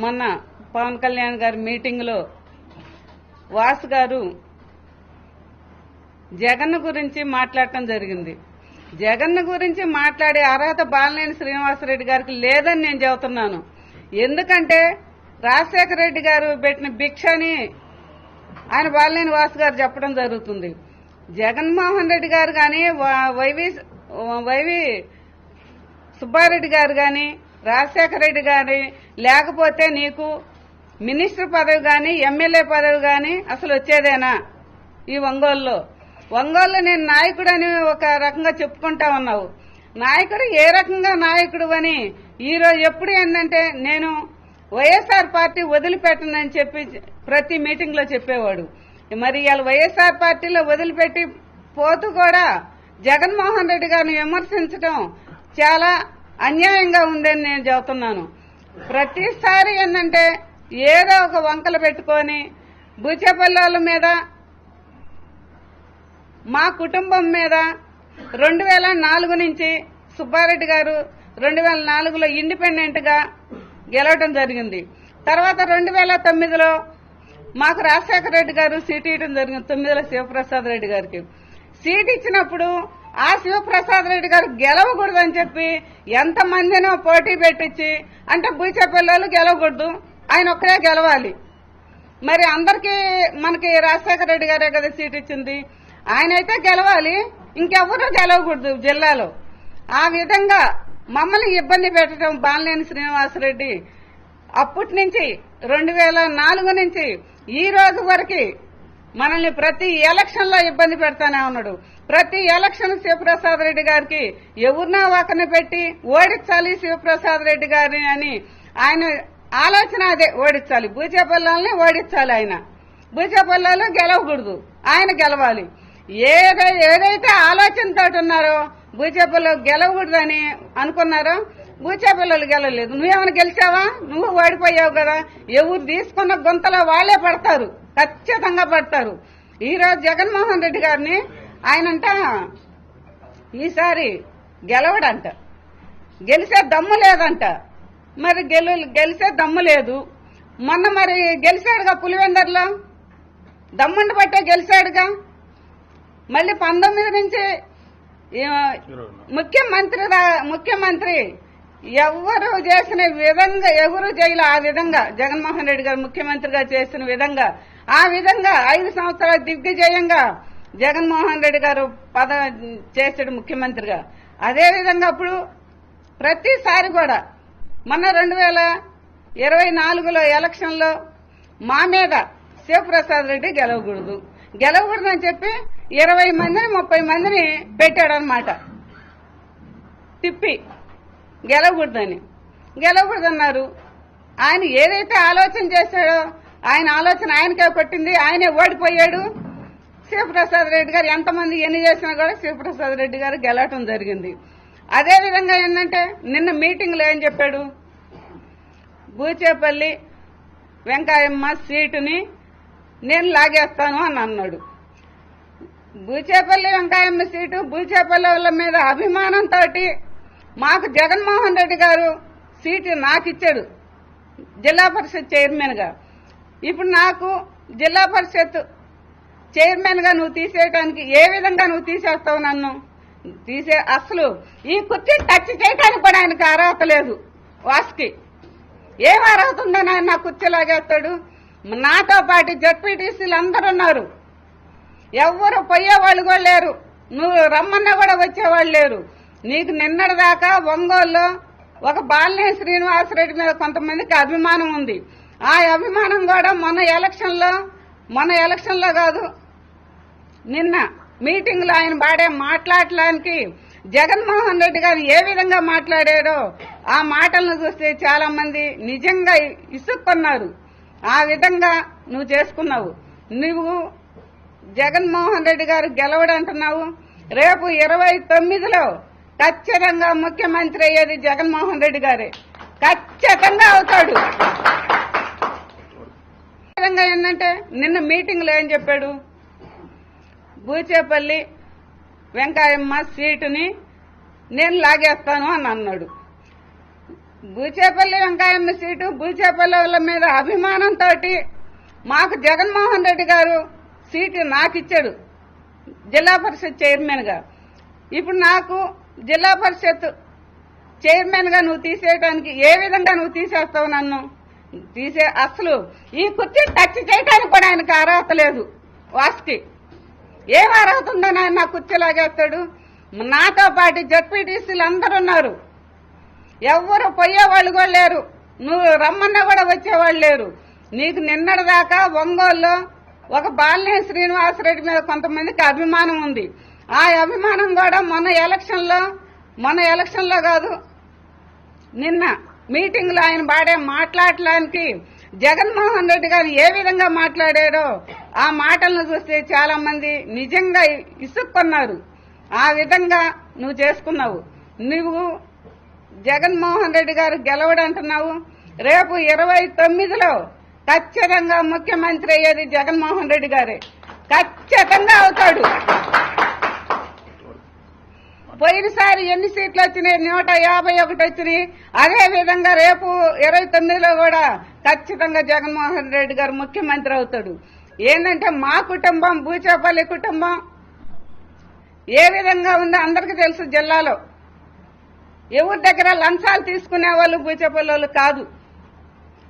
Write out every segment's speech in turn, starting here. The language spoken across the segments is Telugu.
మొన్న పవన్ కళ్యాణ్ గారి మీటింగ్లో వాసు గారు జగన్ గురించి మాట్లాడటం జరిగింది. జగన్ గురించి మాట్లాడే అర్హత బాలినేని శ్రీనివాసరెడ్డి గారికి లేదని నేను చెబుతున్నాను. ఎందుకంటే రాజశేఖర రెడ్డి గారు పెట్టిన భిక్షని ఆయన బాలినేని వాసు గారు చెప్పడం జరుగుతుంది. జగన్మోహన్ రెడ్డి గారు కానీ వైవి సుబ్బారెడ్డి గారు కానీ రాజశేఖర రెడ్డి గారి లేకపోతే నీకు మినిస్టర్ పదవి కానీ ఎమ్మెల్యే పదవి కానీ అసలు వచ్చేదేనా? ఈ ఒంగోలులో నేను నాయకుడు అని ఒక రకంగా చెప్పుకుంటా ఉన్నావు. నాయకుడు ఏ రకంగా నాయకుడు అని ఈరోజు ఎప్పుడు ఏంటంటే నేను వైఎస్ఆర్ పార్టీ వదిలిపెట్టనని చెప్పి ప్రతి మీటింగ్ లో చెప్పేవాడు. మరి ఇవాళ వైఎస్ఆర్ పార్టీలో వదిలిపెట్టి పోతూ కూడా జగన్మోహన్ రెడ్డి గారిని విమర్శించడం చాలా అన్యాయంగా ఉందని నేను చెబుతున్నాను. ప్రతిసారి ఏంటంటే ఏదో ఒక వంకలు పెట్టుకొని బూచేపల్లి మీద మా కుటుంబం మీద 2004 నుంచి సుబ్బారెడ్డి గారు 2004లో ఇండిపెండెంట్ గా గెలవడం జరిగింది. తర్వాత 2009లో మాకు రాజశేఖర రెడ్డి గారు సీట్ ఇవ్వడం జరిగింది. 9లో శివప్రసాద్ రెడ్డి గారికి సీట్ ఇచ్చినప్పుడు ఆ శివప్రసాద్ రెడ్డి గారు గెలవకూడదని చెప్పి ఎంతమందినో పోటీ పెట్టించి అంటే బూచేపల్లి గెలవకూడదు, ఆయన ఒక్కరే గెలవాలి. మరి అందరికీ మనకి రాజశేఖర రెడ్డి గారే కదా సీట్ ఇచ్చింది, ఆయన అయితే గెలవాలి, ఇంకెవరూ గెలవకూడదు జిల్లాలో. ఆ విధంగా మమ్మల్ని ఇబ్బంది పెట్టడం బాలినేని శ్రీనివాసరెడ్డి అప్పటి నుంచి 2004 నుంచి ఈ రోజు వరకు మనల్ని ప్రతి ఎలక్షన్ లో ఇబ్బంది పెడతానే ఉన్నాడు. ప్రతి ఎలక్షన్ శివప్రసాద్ రెడ్డి గారికి ఎవరినో ఒకరిని పెట్టి ఓడించాలి శివప్రసాద్ రెడ్డి గారిని అని ఆయన ఆలోచన అదే, ఓడించాలి బూచేపల్లిని ఓడించాలి. ఆయన బూచేపల్లిలో గెలవకూడదు, ఆయన గెలవాలి. ఏదైతే ఆలోచనతో ఉన్నారో బూచేపల్లి గెలవకూడదని అనుకున్నారో బూచేపల్లి గెలవలేదు. నువ్వేమైనా గెలిచావా? నువ్వు ఓడిపోయావు కదా. ఎవరు తీసుకున్న గుంతలో వాళ్లే పడతారు, ఖచ్చితంగా పడతారు. ఈరోజు జగన్మోహన్ రెడ్డి గారిని ఆయనంట ఈసారి గెలవడంట, గెలిచే దమ్ము లేదంట. మరి గెలిచే దమ్ము లేదు. మొన్న మరి గెలిచాడుగా పులివెందర్లో, దమ్ముండి పట్టే గెలిచాడుగా. మళ్ళీ 19 నుంచి ముఖ్యమంత్రి ఎవరు చేసిన విధంగా ఎవరు చేయలే. ఆ విధంగా జగన్మోహన్ రెడ్డి గారు ముఖ్యమంత్రిగా చేసిన విధంగా ఆ విధంగా 5 సంవత్సరాల దిగ్విజయంగా జగన్మోహన్ రెడ్డి గారు చేసాడు ముఖ్యమంత్రిగా. అదేవిధంగా అప్పుడు ప్రతిసారి కూడా మొన్న 2024లో ఎలక్షన్లో మా మీద శివప్రసాద్ రెడ్డి గెలవకూడదని చెప్పి 20 మందిని 30 మందిని పెట్టాడనమాట. తిప్పి గెలవకూడదన్నారు. ఆయన ఏదైతే ఆలోచన చేశాడో ఆయన ఆలోచన ఆయనకే కొట్టింది, ఆయనే ఓడిపోయాడు. శివప్రసాద్ రెడ్డి గారు ఎంతమంది ఎన్ని చేసినా కూడా శివప్రసాద్ రెడ్డి గారు గెలవటం జరిగింది. అదేవిధంగా ఏంటంటే నిన్న మీటింగ్లో ఏం చెప్పాడు, బూచేపల్లి వెంకాయమ్మ సీటుని నేను లాగేస్తాను అని అన్నాడు. బూచేపల్లి వెంకాయమ్మ సీటు బూచేపల్లి వాళ్ళ మీద అభిమానంతో మాకు జగన్మోహన్ రెడ్డి గారు సీటు నాకు ఇచ్చాడు జిల్లా పరిషత్ చైర్మన్ గా. ఇప్పుడు నాకు జిల్లా పరిషత్ చైర్మన్ గా నువ్వు తీసేయడానికి ఏ విధంగా నువ్వు తీసేస్తావు? నన్ను అసలు ఈ కుర్చీ టచ్ చేయడానికి కూడా ఆయనకు అర్హత లేదు. వాసుకి ఏం అర్హత ఉందని ఆయన నా కుర్చీ లాగేస్తాడు? నాతో పాటు జడ్పీటీసీలు అందరూ ఉన్నారు, ఎవ్వరు పోయేవాళ్ళు కూడా లేరు, నువ్వు రమ్మన్నా కూడా వచ్చేవాళ్ళు లేరు. నీకు నిన్నటిదాకా ఒంగోలులో ఒక బాలినేని శ్రీనివాసరెడ్డి మీద కొంతమందికి అభిమానం ఉంది. ఆ అభిమానం కూడా మొన్న ఎలక్షన్లో కాదు, నిన్న మీటింగ్ లో ఆయన మాట్లాడటానికి జగన్మోహన్ రెడ్డి గారు ఏ విధంగా మాట్లాడాడో ఆ మాటలను చూస్తే చాలా మంది నిజంగా ఇసుక్కున్నారు. ఆ విధంగా నువ్వు చేసుకున్నావు. నువ్వు జగన్మోహన్ రెడ్డి గారు గెలవడంటున్నావు. రేపు 29లో ఖచ్చితంగా ముఖ్యమంత్రి అయ్యేది జగన్మోహన్ రెడ్డి గారే, ఖచ్చితంగా అవుతాడు. ఏంటంటే నిన్న మీటింగ్ లో ఏం చెప్పాడు, బూచేపల్లి వెంకాయమ్మ సీటుని నేను లాగేస్తాను అని అన్నాడు. బూచేపల్లి వెంకయ్యమ్మ సీటు బూచేపల్లి వాళ్ళ మీద అభిమానంతో మాకు జగన్మోహన్ రెడ్డి గారు సీటు నాకు ఇచ్చాడు జిల్లా పరిషత్ చైర్మన్ గా. ఇప్పుడు నాకు జిల్లా పరిషత్ చైర్మన్ గా నువ్వు తీసేయడానికి ఏ విధంగా నువ్వు తీసేస్తావు? నన్ను అసలు ఈ కుర్చీ టచ్ చేయడానికి కూడా ఆయనకు అర్హత లేదు. వాస్కి ఏం అర్హత ఉందని ఆయన నా కుర్చీ లాగేస్తాడు? నాతో పాటు జడ్పీటీసీలు అందరూ ఉన్నారు, ఎవరు పోయేవాళ్ళు కూడా లేరు, నువ్వు రమ్మన్నా కూడా వచ్చేవాళ్ళు లేరు. నీకు నిన్నటిదాకా ఒంగోలులో ఒక బాలినేని శ్రీనివాసరెడ్డి మీద కొంతమందికి అభిమానం ఉంది. ఆ అభిమానం కూడా మొన్న ఎలక్షన్ లో కాదు, నిన్న మీటింగ్ లో ఆయన మాట్లాడటానికి జగన్మోహన్ రెడ్డి గారు ఏ విధంగా మాట్లాడాడో ఆ మాటలను చూస్తే చాలా మంది నిజంగా ఇసుక్కున్నారు. ఆ విధంగా నువ్వు చేసుకున్నావు. నువ్వు జగన్మోహన్ రెడ్డి గారు గెలవడంటున్నావు. రేపు 29లో ఖచ్చితంగా ముఖ్యమంత్రి అయ్యేది జగన్మోహన్ రెడ్డి గారే, ఖచ్చితంగా అవుతాడు. పోయినసారి ఎన్ని సీట్లు వచ్చినాయి? 151 వచ్చినాయి. అదే విధంగా రేపు 29లో కూడా ఖచ్చితంగా జగన్మోహన్ రెడ్డి గారు ముఖ్యమంత్రి అవుతాడు. ఏంటంటే మా కుటుంబం, బూచేపల్లి కుటుంబం ఏ విధంగా ఉందో అందరికీ తెలుసు. జిల్లాలో ఎవరి దగ్గర లంచాలు తీసుకునే వాళ్ళు బూచేపల్లి వాళ్ళు కాదు.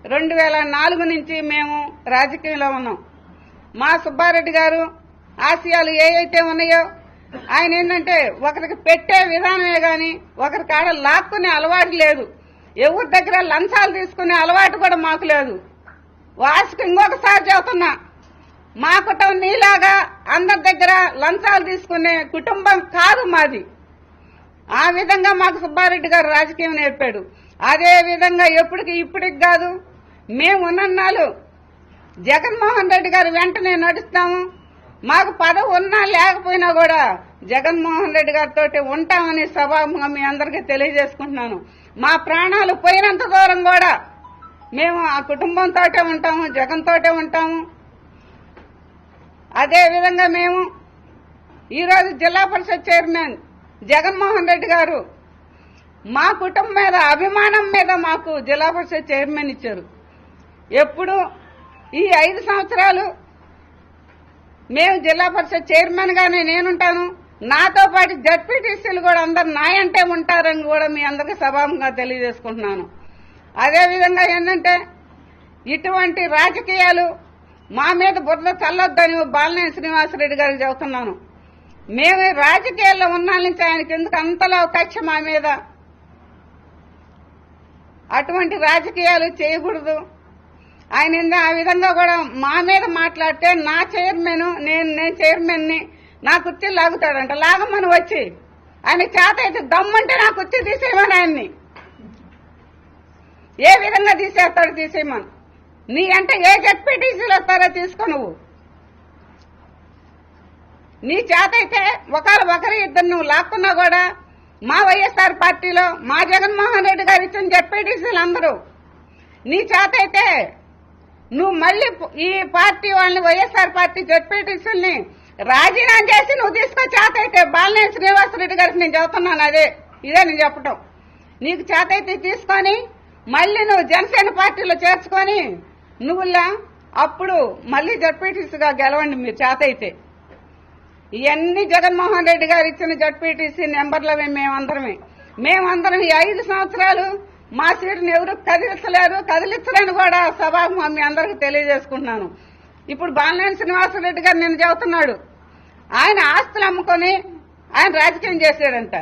2004 నుంచి మేము రాజకీయంలో ఉన్నాం. మా సుబ్బారెడ్డి గారు ఆశయాలు ఏవైతే ఉన్నాయో ఆయన ఏంటంటే ఒకరికి పెట్టే విధానమే గాని ఒకరి కాడ లాక్కునే అలవాటు లేదు. ఎవరి దగ్గర లంచాలు తీసుకునే అలవాటు కూడా మాకు లేదు. వాసుకు ఇంకొకసారి చెబుతున్నా, మా కుటుంబం నీలాగా అందరి దగ్గర లంచాలు తీసుకునే కుటుంబం కాదు మాది. ఆ విధంగా మాకు సుబ్బారెడ్డి గారు రాజకీయం నేర్పాడు. అదే విధంగా ఇప్పటికి కాదు, మేము ఉన్నన్నాళ్ళు జగన్మోహన్ రెడ్డి గారు వెంటనే నడుస్తాము. మాకు పదవి ఉన్నా లేకపోయినా కూడా జగన్మోహన్ రెడ్డి గారితో ఉంటామని సభాముఖంగా మీ అందరికీ తెలియజేసుకుంటున్నాను. మా ప్రాణాలు పోయినంత దూరం కూడా మేము ఆ కుటుంబంతోటే ఉంటాము, జగన్ తోటే ఉంటాము. అదే విధంగా మేము ఈరోజు జిల్లా పరిషత్ చైర్మన్ జగన్మోహన్ రెడ్డి గారు మా కుటుంబం మీద అభిమానం మీద మాకు జిల్లా పరిషత్ చైర్మన్ ఇచ్చారు. ఎప్పుడు ఈ 5 సంవత్సరాలు మేము జిల్లా పరిషత్ చైర్మన్ గానే నేనుంటాను. నాతో పాటు జడ్పీటీసీలు కూడా అందరు నాయంటే ఉంటారని కూడా మీ అందరికీ సభాముఖంగా తెలియజేసుకుంటున్నాను. అదేవిధంగా ఏంటంటే ఇటువంటి రాజకీయాలు మా మీద బురద చల్లొద్దని బాలినేని శ్రీనివాసరెడ్డి గారికి చెబుతున్నాను. మేము రాజకీయాల్లో ఉన్న నుంచి ఆయనకి ఎందుకు అంతలో కక్ష మా మీద? అటువంటి రాజకీయాలు చేయకూడదు. ఆయన ఆ విధంగా కూడా మా మీద మాట్లాడితే నా చైర్మన్ నేను చైర్మన్ని నా కుర్చీ లాగుతాడంట. లాగమని వచ్చి ఆయన చేత అయితే దమ్మంటే నా కుర్చీ తీసేయమని ఆయన్ని ఏ విధంగా తీసేస్తాడు? తీసేయమని. నీ అంటే ఏ జడ్పీటీసీలు వస్తారో తీసుకో. నువ్వు నీ చేత అయితే ఒకరి ఇద్దరు నువ్వు లాక్కున్నా కూడా మా వైఎస్ఆర్ పార్టీలో మా జగన్మోహన్ రెడ్డి గారు ఇచ్చిన జడ్పీటీసీలు అందరూ నీ చేత అయితే నువ్వు మళ్ళీ ఈ పార్టీ వాళ్ళని వైఎస్ఆర్ పార్టీ జడ్పీటీసీలని రాజీనామా చేసి నువ్వు తీసుకో. చేత అయితే బాలినేని శ్రీనివాసరెడ్డి గారికి నేను చెబుతున్నాను. ఇదే నేను చెప్పటం. నీకు చేత అయితే తీసుకొని మళ్ళీ నువ్వు జనసేన పార్టీలో చేర్చుకొని నువ్వులా అప్పుడు మళ్ళీ జడ్పీటీసీగా గెలవండి మీరు చేత అయితే. ఇవన్నీ జగన్మోహన్ రెడ్డి గారు ఇచ్చిన జడ్పీటీసీ నెంబర్లవే. మేమందరం ఈ 5 సంవత్సరాలు మా సీటును ఎవరు కదిలించలేని కూడా సభాముఖంగా మీ అందరికీ తెలియజేసుకుంటున్నాను. ఇప్పుడు బాలినేని శ్రీనివాసరెడ్డి గారు నేను చెబుతున్నాడు, ఆయన ఆస్తులు అమ్ముకొని ఆయన రాజకీయం చేశాడంట.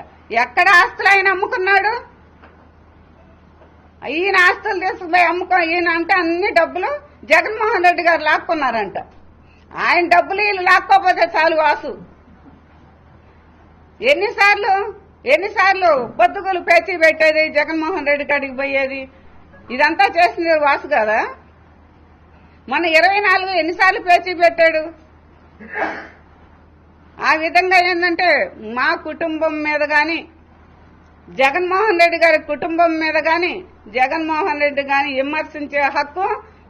ఎక్కడ ఆస్తులు ఆయన అమ్ముకున్నాడు? ఈయన ఆస్తులు తీసుకుపోయి ఈయన అంటే అన్ని డబ్బులు జగన్మోహన్ రెడ్డి గారు లాక్కున్నారంట. ఆయన డబ్బులు వీళ్ళు లాక్కోపోతే చాలు వాసు. ఎన్నిసార్లు పొద్దుగులు పేచీ పెట్టేది, జగన్మోహన్ రెడ్డి కాడికి పోయేది, ఇదంతా చేసింది వాసు కదా. మన 24 ఎన్నిసార్లు పేచీ పెట్టాడు? ఆ విధంగా ఏంటంటే మా కుటుంబం మీద గాని జగన్మోహన్ రెడ్డి గారి కుటుంబం మీద గాని జగన్మోహన్ రెడ్డి గాని విమర్శించే హక్కు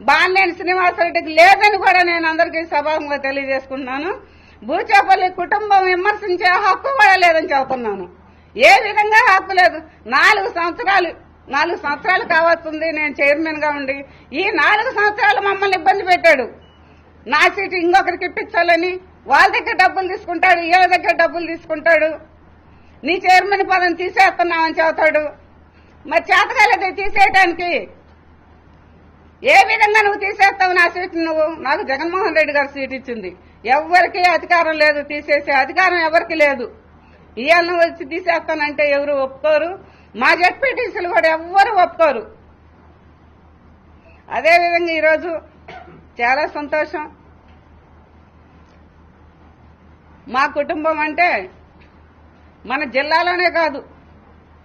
బాలినేని శ్రీనివాసరెడ్డికి లేదని కూడా నేను అందరికీ సభాముఖంగా తెలియజేసుకుంటున్నాను. బూచేపల్లి కుటుంబం విమర్శించే హక్కు కూడా లేదని చెబుతున్నాను. ఏ విధంగా హక్కు లేదు. 4 సంవత్సరాలు 4 సంవత్సరాలు కావస్తుంది నేను చైర్మన్ గా ఉండి. ఈ 4 సంవత్సరాలు మమ్మల్ని ఇబ్బంది పెట్టాడు. నా సీటు ఇంకొకరికి ఇప్పించాలని వాళ్ళ దగ్గర డబ్బులు తీసుకుంటాడు, వీళ్ళ దగ్గర డబ్బులు తీసుకుంటాడు. నీ చైర్మన్ పదం తీసేస్తున్నామని చెబుతాడు. మరి చేతకాలేదే తీసేయటానికి. ఏ విధంగా నువ్వు తీసేస్తావు నా సీటు? నువ్వు నాకు జగన్మోహన్ రెడ్డి గారు సీట్ ఇచ్చింది. ఎవరికి అధికారం లేదు, తీసేసే అధికారం ఎవరికి లేదు. ఇవాళ వచ్చి తీసేస్తానంటే ఎవరు ఒప్పుకోరు. మా జడ్పీటీసీలు కూడా ఎవ్వరు ఒప్పుకోరు. అదేవిధంగా ఈరోజు చాలా సంతోషం. మా కుటుంబం అంటే మన జిల్లాలోనే కాదు,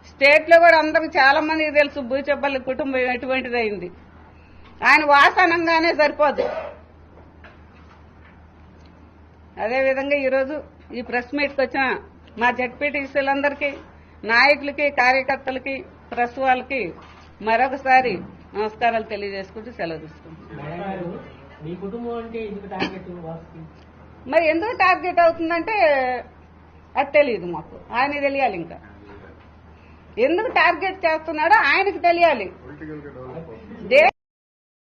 స్టేట్ లో కూడా అందరికి చాలా మందికి తెలుసు బూచపల్లి కుటుంబం ఎటువంటిదైంది. ఆయన వాసనంగానే సరిపోదు. అదేవిధంగా ఈరోజు ఈ ప్రెస్ మీట్కి వచ్చిన మా జడ్పీటీసీలందరికీ, నాయకులకి, కార్యకర్తలకి, ప్రెస్ వాళ్ళకి మరొకసారి నమస్కారాలు తెలియజేసుకుంటూ సెలవు తీసుకుంటాం. మరి ఎందుకు టార్గెట్ అవుతుందంటే అది తెలియదు మాకు. ఆయన తెలియాలి. ఇంకా ఎందుకు టార్గెట్ చేస్తున్నాడో ఆయనకు తెలియాలి.